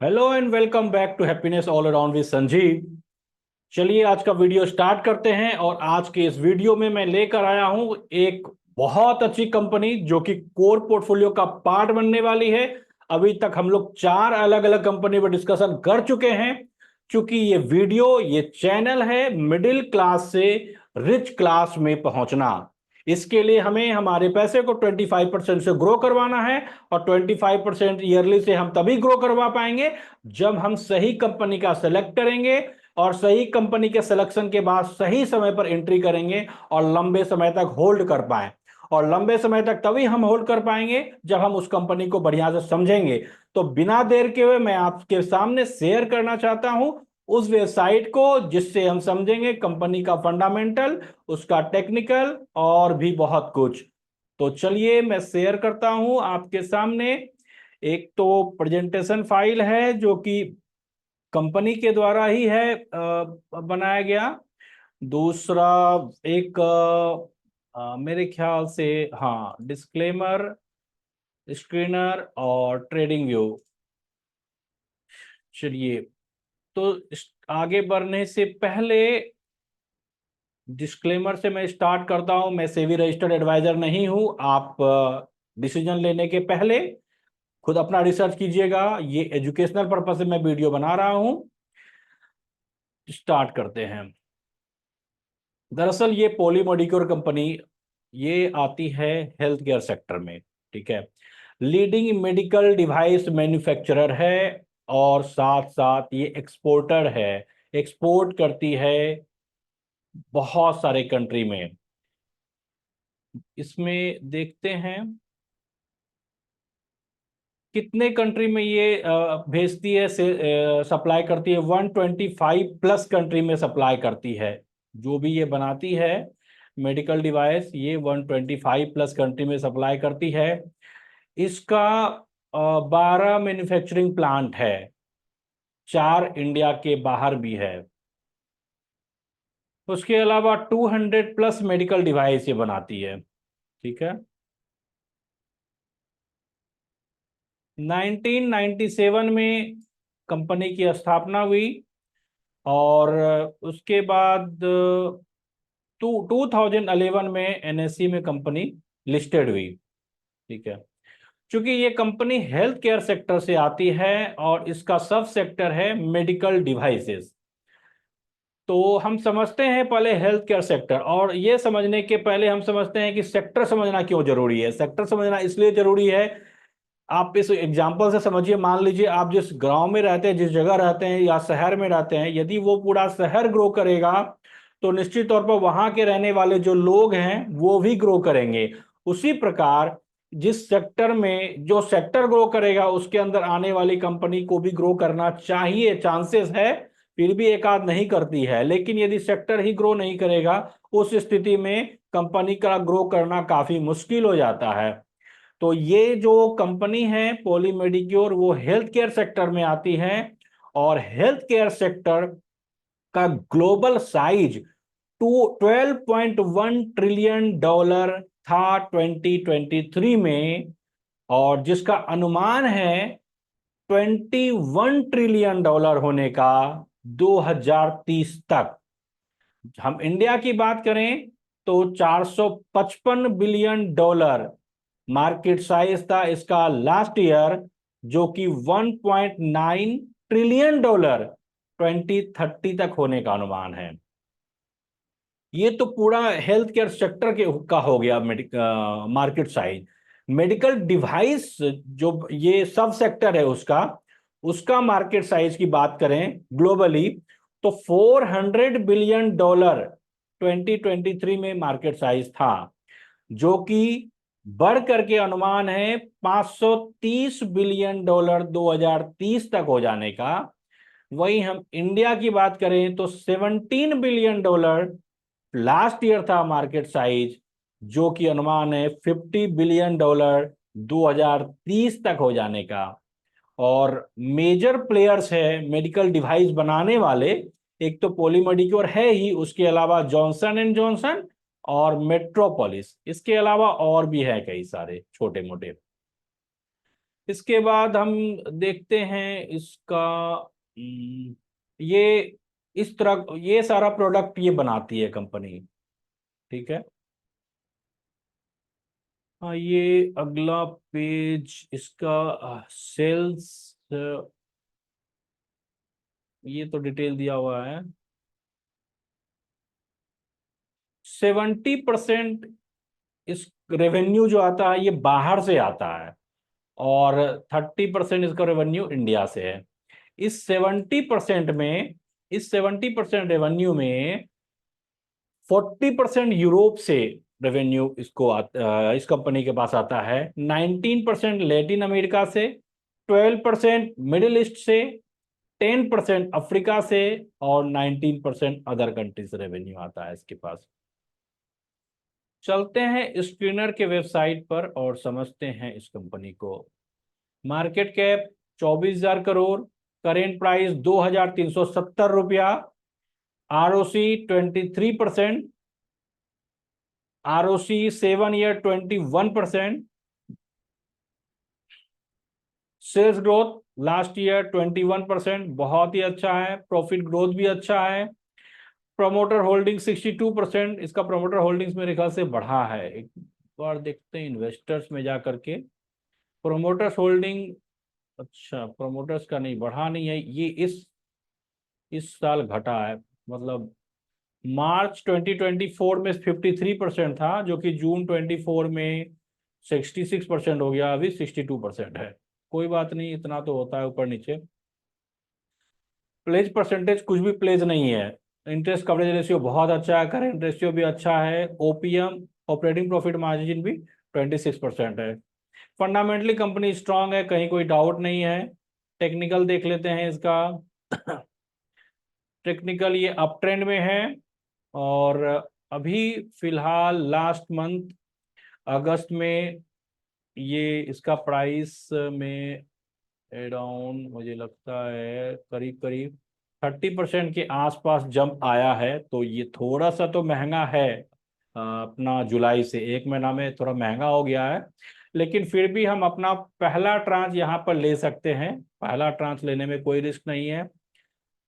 Hello and welcome back to happiness all around with Sanjeev. चलिए आज का वीडियो स्टार्ट करते हैं। और आज के इस वीडियो में मैं लेकर आया हूं एक बहुत अच्छी कंपनी जो कि कोर पोर्टफोलियो का पार्ट बनने वाली है। अभी तक हम लोग चार अलग अलग कंपनी पर डिस्कशन कर चुके हैं। क्योंकि ये चैनल है मिडिल क्लास से रिच क्लास में पहुंचना। इसके लिए हमें हमारे पैसे को 25% से ग्रो करवाना है। और 25% ईयरली से हम तभी ग्रो करवा पाएंगे जब हम सही कंपनी का सेलेक्ट करेंगे। और सही कंपनी के सिलेक्शन के बाद सही समय पर एंट्री करेंगे और लंबे समय तक होल्ड कर पाए। और लंबे समय तक तभी हम होल्ड कर पाएंगे जब हम उस कंपनी को बढ़िया से समझेंगे। तो बिना देर के हुए मैं आपके सामने शेयर करना चाहता हूं उस वेबसाइट को जिससे हम समझेंगे कंपनी का फंडामेंटल, उसका टेक्निकल और भी बहुत कुछ। तो चलिए मैं शेयर करता हूं आपके सामने। एक तो प्रेजेंटेशन फाइल है जो कि कंपनी के द्वारा ही है बनाया गया। दूसरा एक मेरे ख्याल से, हाँ, डिस्क्लेमर, स्क्रीनर और ट्रेडिंग व्यू। चलिए, तो आगे बढ़ने से पहले डिस्क्लेमर से मैं स्टार्ट करता हूं। मैं सेबी रजिस्टर्ड एडवाइजर नहीं हूं। आप डिसीजन लेने के पहले खुद अपना रिसर्च कीजिएगा। ये एजुकेशनल पर्पज से मैं वीडियो बना रहा हूं। स्टार्ट करते हैं। दरअसल ये पॉलीमोडिक्योर कंपनी ये आती है हेल्थ केयर सेक्टर में। ठीक है, लीडिंग मेडिकल डिवाइस मैन्युफैक्चरर है और साथ साथ ये एक्सपोर्टर है। एक्सपोर्ट करती है बहुत सारे कंट्री में। इसमें देखते हैं कितने कंट्री में ये भेजती है, से सप्लाई करती है। 125 प्लस कंट्री में सप्लाई करती है। जो भी ये बनाती है मेडिकल डिवाइस, ये 125 प्लस कंट्री में सप्लाई करती है। इसका 12 मैन्युफैक्चरिंग प्लांट है, 4 इंडिया के बाहर भी है। उसके अलावा 200 प्लस मेडिकल डिवाइस ये बनाती है। ठीक है, 1997 में कंपनी की स्थापना हुई। और उसके बाद 2011 में एनएससी में कंपनी लिस्टेड हुई। ठीक है, क्योंकि ये कंपनी हेल्थ केयर सेक्टर से आती है और इसका सब सेक्टर है मेडिकल डिवाइसेस। तो हम समझते हैं पहले हेल्थ केयर सेक्टर, और ये समझने के पहले हम समझते हैं कि सेक्टर समझना क्यों जरूरी है। सेक्टर समझना इसलिए जरूरी है, आप इस एग्जाम्पल से समझिए। मान लीजिए आप जिस गांव में रहते हैं, जिस जगह रहते हैं या शहर में रहते हैं, यदि वो पूरा शहर ग्रो करेगा तो निश्चित तौर पर वहां के रहने वाले जो लोग हैं वो भी ग्रो करेंगे। उसी प्रकार जिस सेक्टर में जो सेक्टर ग्रो करेगा उसके अंदर आने वाली कंपनी को भी ग्रो करना चाहिए। चांसेस है, फिर भी एक आध नहीं करती है। लेकिन यदि सेक्टर ही ग्रो नहीं करेगा उस स्थिति में कंपनी का ग्रो करना काफी मुश्किल हो जाता है। तो ये जो कंपनी है पॉली मेडिक्योर, वो हेल्थ केयर सेक्टर में आती है। और हेल्थ केयर सेक्टर का ग्लोबल साइज 12.1 ट्रिलियन डॉलर था 2023 में। और जिसका अनुमान है 21 ट्रिलियन डॉलर होने का 2030 तक। हम इंडिया की बात करें तो 455 बिलियन डॉलर मार्केट साइज था इसका लास्ट ईयर, जो कि 1.9 ट्रिलियन डॉलर 2030 तक होने का अनुमान है। ये तो पूरा हेल्थ केयर सेक्टर के का हो गया मार्केट साइज। मेडिकल डिवाइस जो ये सब सेक्टर है उसका उसका मार्केट साइज की बात करें ग्लोबली तो 400 बिलियन डॉलर 2023 में मार्केट साइज था, जो कि बढ़ करके अनुमान है 530 बिलियन डॉलर 2030 तक हो जाने का। वहीं हम इंडिया की बात करें तो 17 बिलियन डॉलर लास्ट ईयर था मार्केट साइज, जो कि अनुमान है 50 बिलियन डॉलर 2030 तक हो जाने का। और मेजर प्लेयर्स है मेडिकल डिवाइस बनाने वाले, एक तो पॉलीमेडिक्योर है ही, उसके अलावा जॉनसन एंड जॉनसन और मेट्रोपोलिस, इसके अलावा और भी है कई सारे छोटे मोटे। इसके बाद हम देखते हैं इसका ये इस तरह ये सारा प्रोडक्ट ये बनाती है कंपनी। ठीक है। हाँ, ये अगला पेज इसका सेल्स, ये तो डिटेल दिया हुआ है। 70% इस रेवेन्यू जो आता है ये बाहर से आता है, और 30% इसका रेवेन्यू इंडिया से है। इस 70% में, इस 70% रेवेन्यू में 40% यूरोप से रेवेन्यू इस कंपनी के पास आता है। 19% लैटिन अमेरिका से, 12% मिडिल ईस्ट से, 10% अफ्रीका से, और 19% अदर कंट्री से रेवेन्यू आता है इसके पास। चलते हैं स्क्रीनर के वेबसाइट पर और समझते हैं इस कंपनी को। Market cap 24,000 crore, current price 2,370 रुपया, ROC 23%, ROC 7 year 21%, sales growth last year 21%, बहुत ही अच्छा है। प्रॉफिट ग्रोथ भी अच्छा है। प्रमोटर होल्डिंग 62%, इसका प्रमोटर होल्डिंग्स मेरे ख्याल से बढ़ा है। एक बार देखते हैं इन्वेस्टर्स में जा करके प्रोमोटर्स होल्डिंग। अच्छा, प्रोमोटर्स का नहीं, बढ़ा नहीं है ये, इस साल घटा है। मतलब मार्च 2024 में 53% था, जो कि जून 24 में 66% हो गया, अभी 62% है। कोई बात नहीं, इतना तो होता है ऊपर नीचे। प्लेज परसेंटेज कुछ भी प्लेज नहीं है। इंटरेस्ट कवरेज रेशियो बहुत अच्छा है, करेंट रेशियो भी अच्छा है, ओपीएम ऑपरेटिंग प्रॉफिट मार्जिन भी 26% है। फंडामेंटली कंपनी स्ट्रांग है, कहीं कोई डाउट नहीं है। टेक्निकल देख लेते हैं इसका। टेक्निकल ये अप ट्रेंड में है, और अभी फिलहाल लास्ट मंथ अगस्त में ये इसका प्राइस में अराउंड, मुझे लगता है करीब करीब 30% के आसपास जंप आया है। तो ये थोड़ा सा तो महंगा है, अपना जुलाई से 1 महीना में थोड़ा महंगा हो गया है। लेकिन फिर भी हम अपना पहला ट्रांच यहाँ पर ले सकते हैं। पहला ट्रांच लेने में कोई रिस्क नहीं है,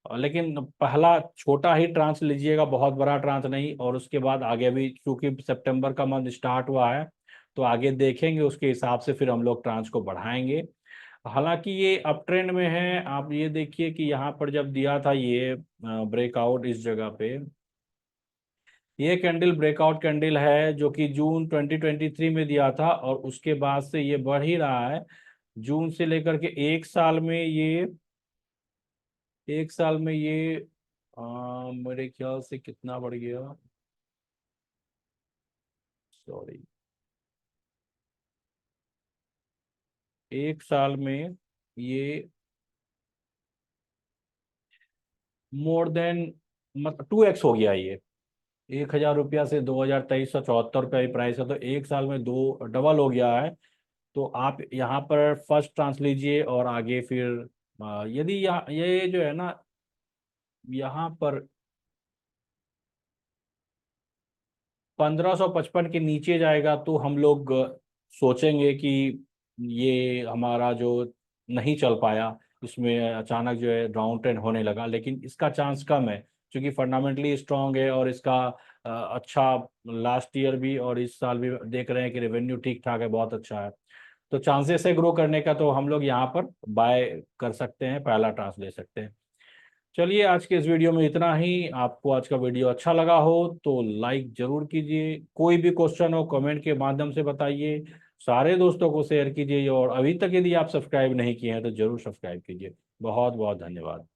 लेकिन पहला छोटा ही ट्रांच लीजिएगा, बहुत बड़ा ट्रांच नहीं। और उसके बाद आगे भी, क्योंकि सितंबर का मंथ स्टार्ट हुआ है, तो आगे देखेंगे, उसके हिसाब से फिर हम लोग ट्रांच को बढ़ाएंगे। हालांकि ये अप ट्रेंड में है। आप ये देखिए कि यहाँ पर जब दिया था ये ब्रेकआउट इस जगह पे, ये कैंडल ब्रेकआउट कैंडल है, जो कि जून 2023 में दिया था, और उसके बाद से ये बढ़ ही रहा है। जून से लेकर के एक साल में ये मेरे ख्याल से कितना बढ़ गया, सॉरी, एक साल में ये मोर देन, मतलब 2x हो गया ये। 1,000 रुपया से 2,2374 का ही प्राइस है, तो एक साल में दो डबल हो गया है। तो आप यहाँ पर फर्स्ट ट्रांस लीजिए, और आगे फिर यदि यहाँ ये जो है ना, यहाँ पर 1555 के नीचे जाएगा तो हम लोग सोचेंगे कि ये हमारा जो नहीं चल पाया, इसमें अचानक जो है डाउन ट्रेंड होने लगा। लेकिन इसका चांस कम है, क्योंकि फंडामेंटली स्ट्रांग है, और इसका अच्छा लास्ट ईयर भी और इस साल भी देख रहे हैं कि रेवेन्यू ठीक ठाक है, बहुत अच्छा है। तो चांसेस है ग्रो करने का, तो हम लोग यहाँ पर बाय कर सकते हैं, पहला ट्रांस ले सकते हैं। चलिए, आज के इस वीडियो में इतना ही। आपको आज का वीडियो अच्छा लगा हो तो लाइक जरूर कीजिए, कोई भी क्वेश्चन हो कमेंट के माध्यम से बताइए, सारे दोस्तों को शेयर कीजिए, और अभी तक यदि आप सब्सक्राइब नहीं किए हैं तो जरूर सब्सक्राइब कीजिए। बहुत बहुत धन्यवाद।